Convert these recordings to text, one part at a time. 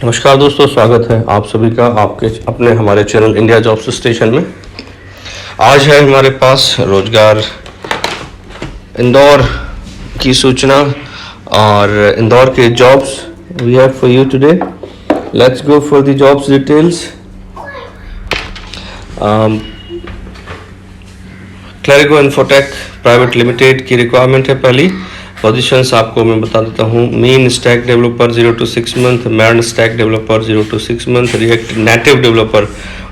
नमस्कार दोस्तों, स्वागत है आप सभी का आपके अपने हमारे चैनल इंडिया जॉब्स स्टेशन में। आज है हमारे पास रोजगार इंदौर की सूचना और इंदौर के jobs we have for you today. Let's go for the jobs details. Clarico infotech private limited की रिक्वायरमेंट है। पहली पोजीशंस आपको मैं बता देता हूँ। MEAN stack developer 0 to 6 month, MEAN stack developer 0 to 6 month, React Native developer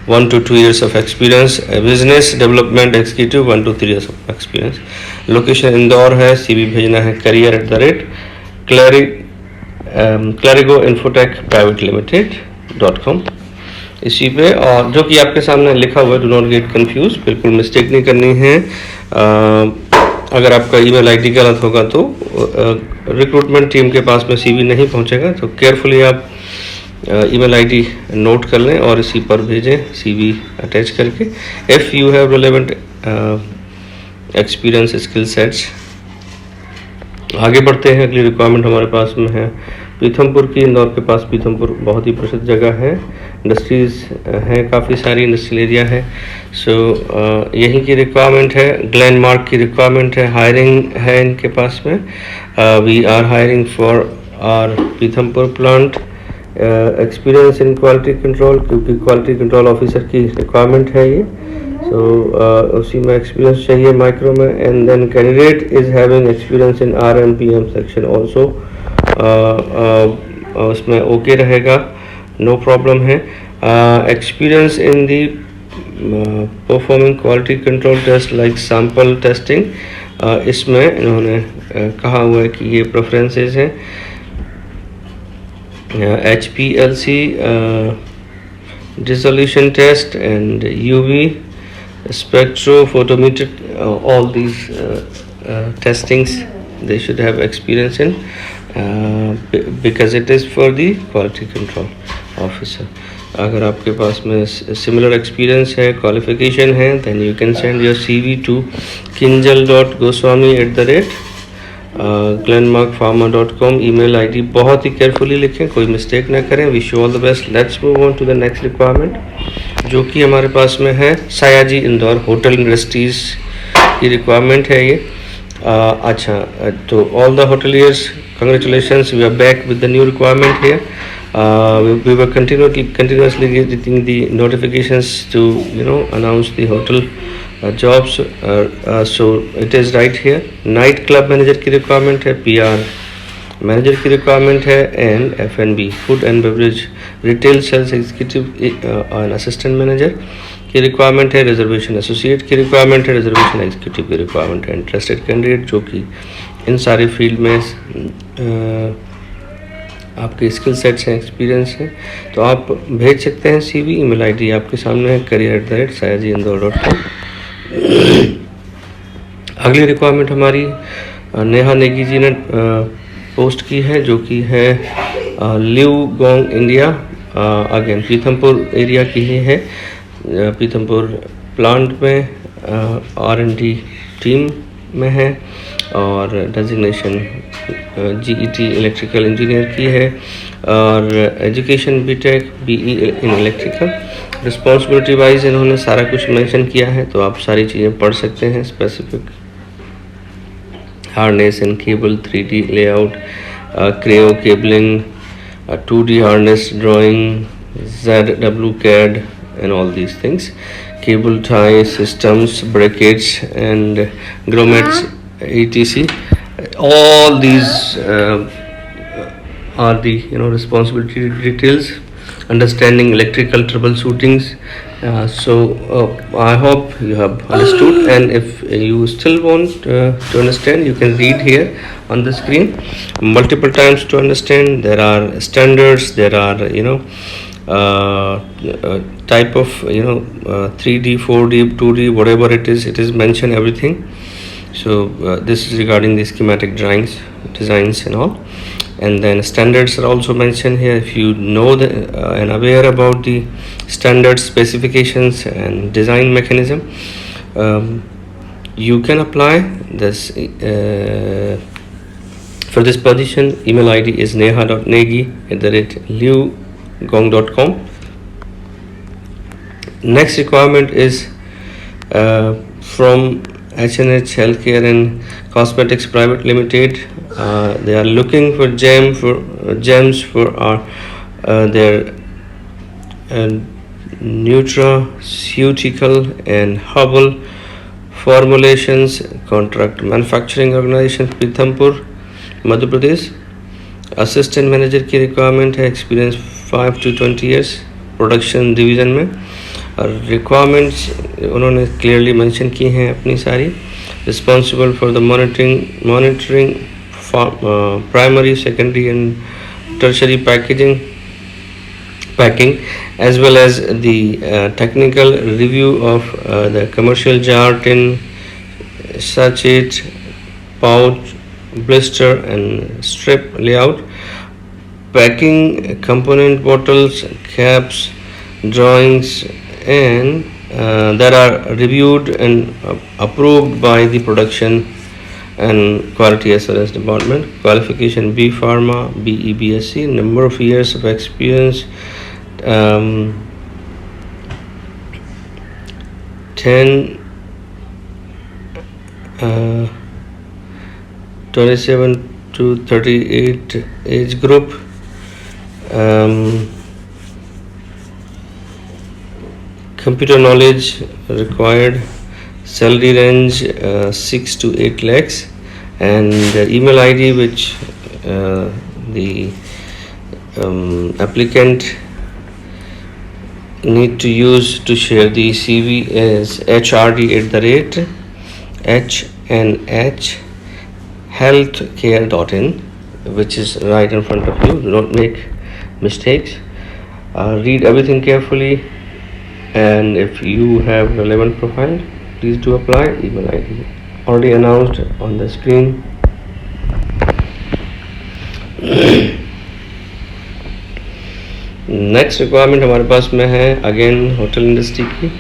1 to 2 years of experience, business development executive 1 to 3 years of experience. Location Indore है। CV भेजना है career@क्लरिको इन्फोटेक प्राइवेट लिमिटेड.com इसी पे, और जो कि आपके सामने लिखा हुआ है, डू नॉट गेट कंफ्यूज, बिल्कुल मिस्टेक नहीं करनी है। अगर आपका ईमेल आईडी गलत होगा तो रिक्रूटमेंट टीम के पास में CV नहीं पहुंचेगा, तो केयरफुली आप ईमेल आईडी नोट कर लें और इसी पर भेजें CV अटैच करके। If you have relevant experience skill sets. आगे बढ़ते हैं। अगली रिक्वायरमेंट हमारे पास में है पीथमपुर की। इंदौर के पास पीथमपुर बहुत ही प्रसिद्ध जगह है, इंडस्ट्रीज़ हैं, काफ़ी सारी इंडस्ट्रियल एरिया है। सो यहीं की रिक्वायरमेंट है। ग्लैंडमार्क की रिक्वायरमेंट है, हायरिंग है इनके पास में। We are hiring for our Pithampur plant. Experience in quality control, क्योंकि क्वालिटी कंट्रोल ऑफिसर की रिक्वायरमेंट है ये। सो उसी में एक्सपीरियंस चाहिए माइक्रो में। And then candidate is having experience in RMPM section also. उसमें ओके रहेगा, नो प्रॉब्लम है। Experience in the performing quality control test like sample testing, इसमें इन्होंने कहा हुआ है कि ये प्रेफरेंसेस हैं। HPLC dissolution test and UV spectrophotometer, all these testings they should have experience in, because it is for the quality control officer. अगर आपके पास में सिमिलर एक्सपीरियंस है, क्वालिफिकेशन है, then you can send your CV to kinjal.goswami@glenmarkpharma.com। email ID बहुत ही carefully लिखें, कोई mistake ना करें। Wish you all the best. Let's move on to the next requirement, जो कि हमारे पास में है सयाजी इंदौर होटल इंडस्ट्रीज़ की रिक्वायरमेंट है ये। अच्छा, तो all the hoteliers, congratulations, we are back with the new requirement here. We were continuously getting the notifications to announce the hotel jobs, so it is right here. Night club manager की requirement है, PR manager की requirement है, and F&B food and beverage retail sales executive and assistant manager की requirement है। Reservation associate की requirement है, reservation executive की requirement है। इंटरेस्टेड कैंडिडेट जो कि इन सारे फील्ड में आपके स्किल सेट्स हैं, एक्सपीरियंस है, तो आप भेज सकते हैं CV। ईमेल आईडी आपके सामने है career@sayajiindore.com। अगली रिक्वायरमेंट हमारी नेहा नेगी जी ने पोस्ट की है, जो कि है ल्यूगोंग इंडिया। अगेन पीथमपुर एरिया की ही है। पीथमपुर प्लांट में R&D टीम में है और डेजिग्नेशन GET इलेक्ट्रिकल इंजीनियर की है, और education BTech BE in electrical. Responsibility wise इन्होंने सारा कुछ मेंशन किया है, तो आप सारी चीज़ें पढ़ सकते हैं। Specific harness and cable, 3D layout, Creo cabling, 2D harness drawing, ZWCAD and all these things, cable tie systems, brackets and grommets, etc. All these are the responsibility details. Understanding electrical troubleshootings. So I hope you have understood, and if you still want to understand, you can read here on the screen multiple times to understand. There are standards, there are type of 3D, 4D, 2D, whatever it is mentioned everything. So this is regarding the schematic drawings, designs and all. And then standards are also mentioned here. If you know and aware about the standards, specifications and design mechanism, you can apply this for this position. Email ID is neha.negi@liu gong.com. Next requirement is from H&H Healthcare and Cosmetics Private Limited. They are looking for gems for their nutraceutical and herbal formulations contract manufacturing organization Pithampur, Madhya Pradesh. Assistant manager की requirement है, experience 5 to 20 years production division में. और requirements उन्होंने clearly mention की हैं अपनी सारी. Responsible for the monitoring primary, secondary and tertiary packing as well as the technical review of the commercial jar, tin, sachet, pouch, blister and strip layout, packing component bottles, caps, drawings, and that are reviewed and approved by the production and quality assurance department. Qualification B Pharma, BE BSc, number of years of experience 27 to 38 age group. Computer knowledge required. Salary range 6 to 8 lakhs, and the email ID which the applicant need to use to share the CV is hrd@hnhealthcare.in, which is right in front of you. Do not make mistakes. Read everything carefully, and if you have relevant profile, please do apply. Email ID already announced on the screen. Next requirement हमारे पास में है again hotel industry की,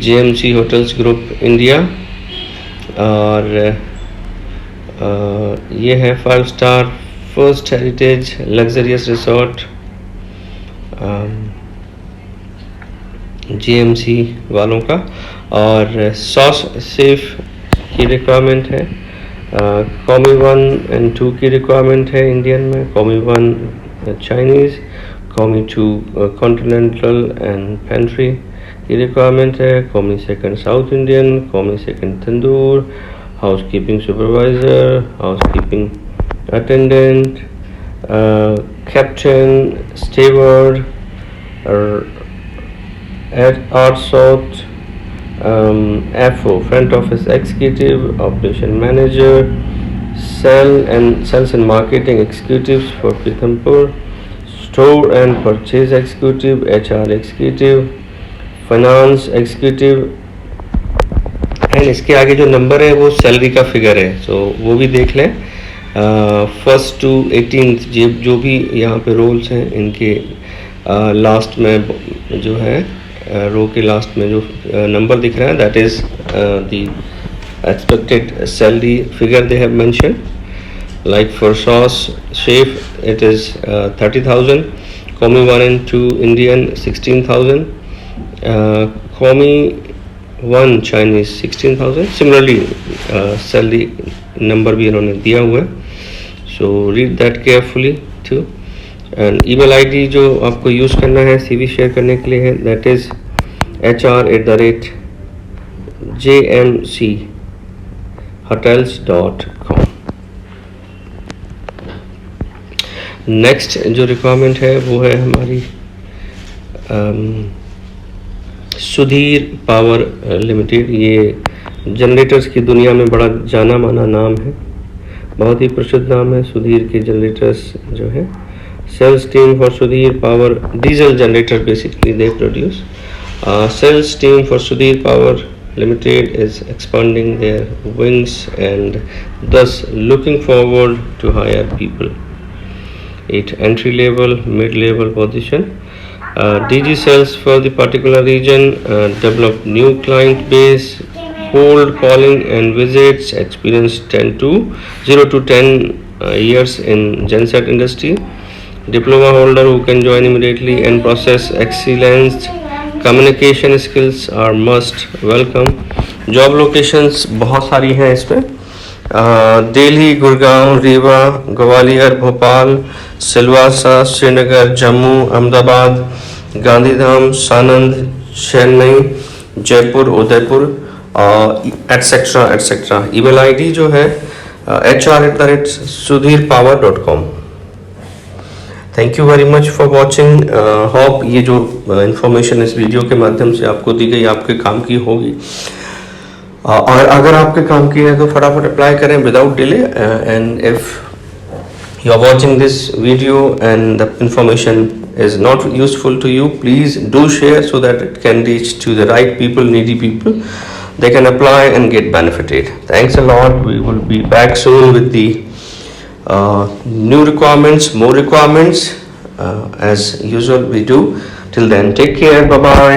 JMC hotels group India, और ये है 5 star first heritage luxurious resort JMC वालों का. और सॉस सेफ की रिक्वायरमेंट है. कॉमी 1 and 2 की रिक्वायरमेंट है इंडियन में. Commis 1 Chinese, commis 2 continental and pantry की रिक्वायरमेंट है. Commis 2 south Indian, commis 2 tandoor, housekeeping supervisor, housekeeping attendant, captain, steward, आर्टसॉट, FO front office executive, operation manager, sales and marketing executives for Pithampur, store and purchase executive, HR executive, finance executive. And इसके आगे जो number है वो salary का figure है, सो वो भी देख लें. 1st to 18th जो भी यहाँ पे रोल्स हैं इनके लास्ट में जो है रो के लास्ट में जो नंबर दिख रहा है, that is the expected salary figure they have mention. Like for sauce chef it is 30,000, Comi 1 and 2 Indian 16,000, Comi 1 Chinese 16,000. Similarly salary number भी इन्होंने दिया हुआ है, so read that carefully too. And email ID जो आपको use करना है CV share करने के लिए है, that is hr@jmchotels.com. नेक्स्ट जो रिक्वायरमेंट है वो है हमारी सुधीर पावर लिमिटेड. ये जनरेटर्स की दुनिया में बड़ा जाना माना नाम है, बहुत ही प्रसिद्ध नाम है सुधीर के जनरेटर्स जो है. Sales team for Sudhir power diesel generator basically they produce. Sales team for Sudhir power limited is expanding their wings and thus looking forward to hire people at entry level, mid level position. DG sales for the particular region, develop new client base, cold calling and visits, experience 0 to 10 years in genset industry, diploma holder who can join immediately, and process excellence, communication skills are must. Welcome. Job locations बहुत सारी हैं इस पे, Delhi, Gurgaon, Rewa, Gwalior, Bhopal, Silvassa, Srinagar, Jammu, Ahmedabad, Gandhidham, Sanand, Chennai, Jaipur, Udaipur, etcetera etcetera. Email ID जो है hr@sudhirpower.com. Thank you very much for watching. Hope ये जो information इस वीडियो के माध्यम से आपको दी गई आपके काम की होगी. और अगर आपके काम की है तो फटाफट अप्लाई करें without delay. And if you are watching this video and the information is not useful to you, please do share so that it can reach to the right people, needy people. They can apply and get benefited. Thanks a lot. We will be back soon with the new requirements, more requirements, as usual we do. Till then, take care. Bye bye.